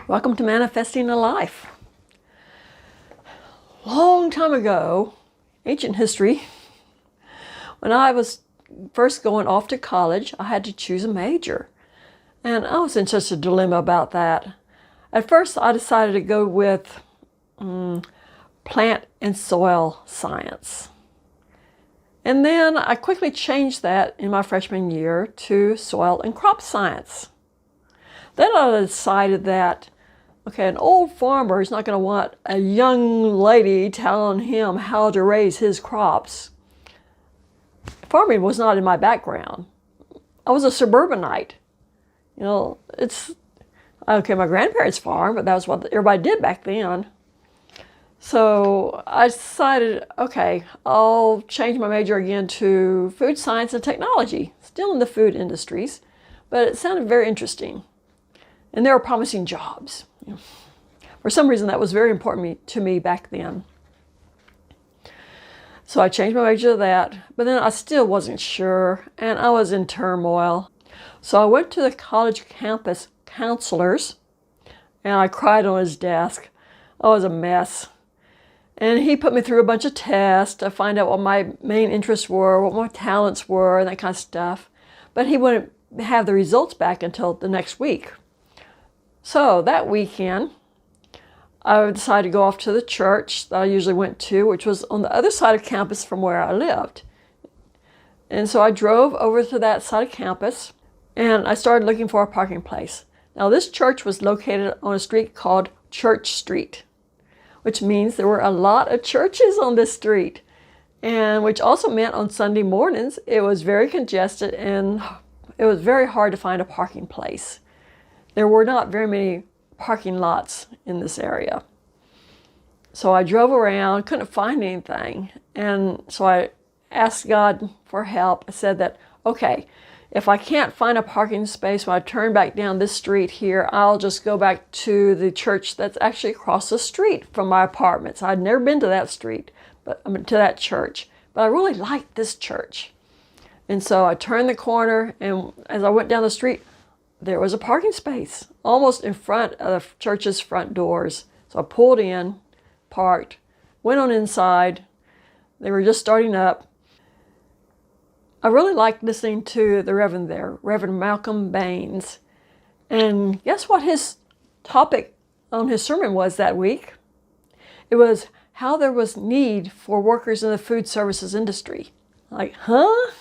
Welcome to Manifesting a Life. Long time ago, ancient history, when I was first going off to college, I had to choose a major. And I was in such a dilemma about that. At first, I decided to go with plant and soil science. And then I quickly changed that in my freshman year to soil and crop science. Then I decided that, okay, an old farmer is not going to want a young lady telling him how to raise his crops. Farming was not in my background. I was a suburbanite. My grandparents farmed, but that was what everybody did back then. So I decided, okay, I'll change my major again to food science and technology, still in the food industries, but it sounded very interesting. And there were promising jobs. For some reason, that was very important to me back then. So I changed my major to that, but then I still wasn't sure, and I was in turmoil. So I went to the college campus counselors, and I cried on his desk. I was a mess. And he put me through a bunch of tests to find out what my main interests were, what my talents were, and that kind of stuff. But he wouldn't have the results back until the next week. So that weekend, I decided to go off to the church that I usually went to, which was on the other side of campus from where I lived. And so I drove over to that side of campus, and I started looking for a parking place. Now, this church was located on a street called Church Street, which means there were a lot of churches on this street, and which also meant on Sunday mornings it was very congested and it was very hard to find a parking place. There were not very many parking lots in this area. So I drove around, couldn't find anything, and so I asked God for help. I said that, okay, if I can't find a parking space when I turn back down this street here, I'll just go back to the church that's actually across the street from my apartments. I'd never been to that street, to that church, but I really liked this church. And so I turned the corner, and as I went down the street, there was a parking space almost in front of the church's front doors. So I pulled in, parked, went on inside. They were just starting up. I really liked listening to the Reverend there, Reverend Malcolm Baines. And guess what his topic on his sermon was that week? It was how there was need for workers in the food services industry. Like, huh?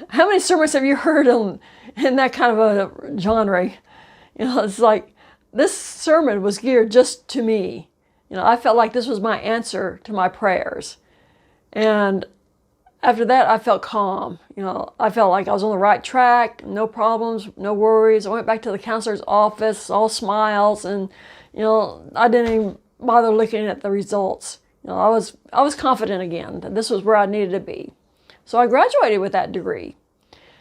How many sermons have you heard in that kind of a genre? It's like this sermon was geared just to me. I felt like this was my answer to my prayers. And after that, I felt calm. I felt like I was on the right track, no problems, no worries. I went back to the counselor's office, all smiles, and I didn't even bother looking at the results. I was confident again that this was where I needed to be. So I graduated with that degree.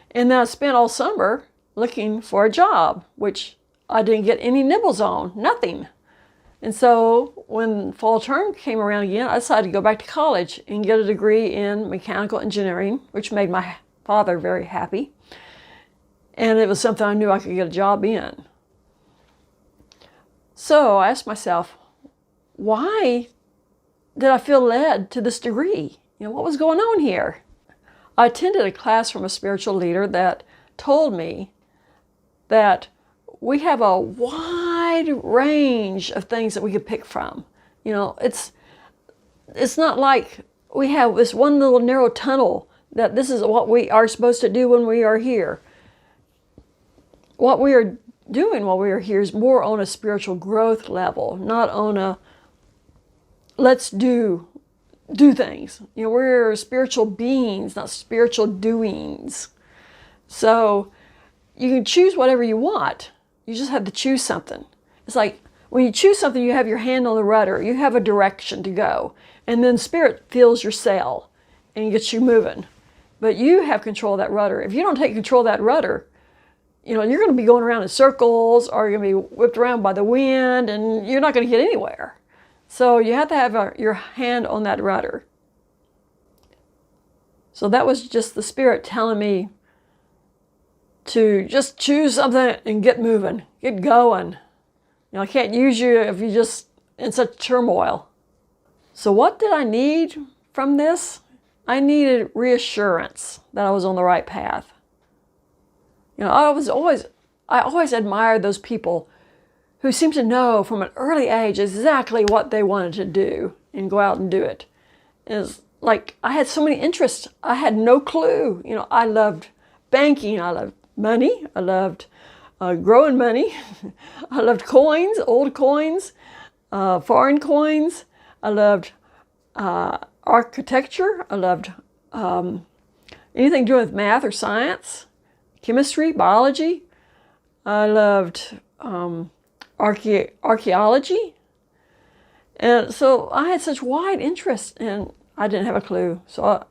And then I spent all summer looking for a job, which I didn't get any nibbles on, nothing. And so when fall term came around again, I decided to go back to college and get a degree in mechanical engineering, which made my father very happy. And it was something I knew I could get a job in. So I asked myself, why did I feel led to this degree? What was going on here? I attended a class from a spiritual leader that told me that we have a wide range of things that we could pick from. It's not like we have this one little narrow tunnel that this is what we are supposed to do when we are here. What we are doing while we are here is more on a spiritual growth level, not on a let's do things. We're spiritual beings, not spiritual doings. So you can choose whatever you want. You just have to choose something. It's like when you choose something, you have your hand on the rudder. You have a direction to go. And then Spirit fills your sail and gets you moving. But you have control of that rudder. If you don't take control of that rudder, you're going to be going around in circles, or you're going to be whipped around by the wind, and you're not going to get anywhere. So you have to have your hand on that rudder. So that was just the Spirit telling me to just choose something and get moving, get going. I can't use you if you're just in such turmoil. So what did I need from this? I needed reassurance that I was on the right path. I always admired those people who seemed to know from an early age exactly what they wanted to do and go out and do it. It's like I had so many interests. I had no clue. I loved banking. I loved money. I loved growing money. I loved coins, old coins, foreign coins. I loved architecture. I loved anything to do with math or science, chemistry, biology. I loved archaeology. And so I had such wide interest, and I didn't have a clue. So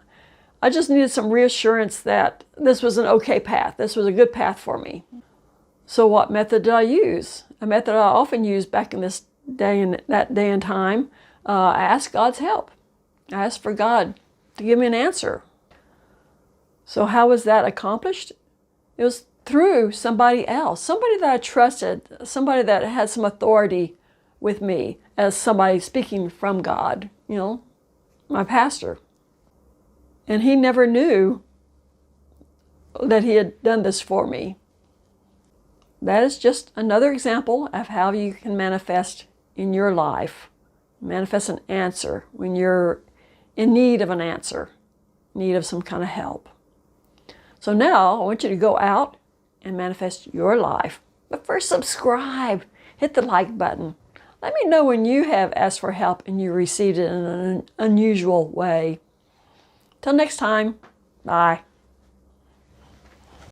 I just needed some reassurance that this was an okay path. This was a good path for me. So what method did I use? A method I often used back in that day and time. I asked God's help. I asked for God to give me an answer. So how was that accomplished? It was through somebody else, somebody that I trusted, somebody that had some authority with me as somebody speaking from God, my pastor. And he never knew that he had done this for me. That is just another example of how you can manifest in your life. Manifest an answer when you're in need of an answer, need of some kind of help. So now I want you to go out and manifest your life. But first, subscribe. Hit the like button. Let me know when you have asked for help and you received it in an unusual way. Till next time, bye.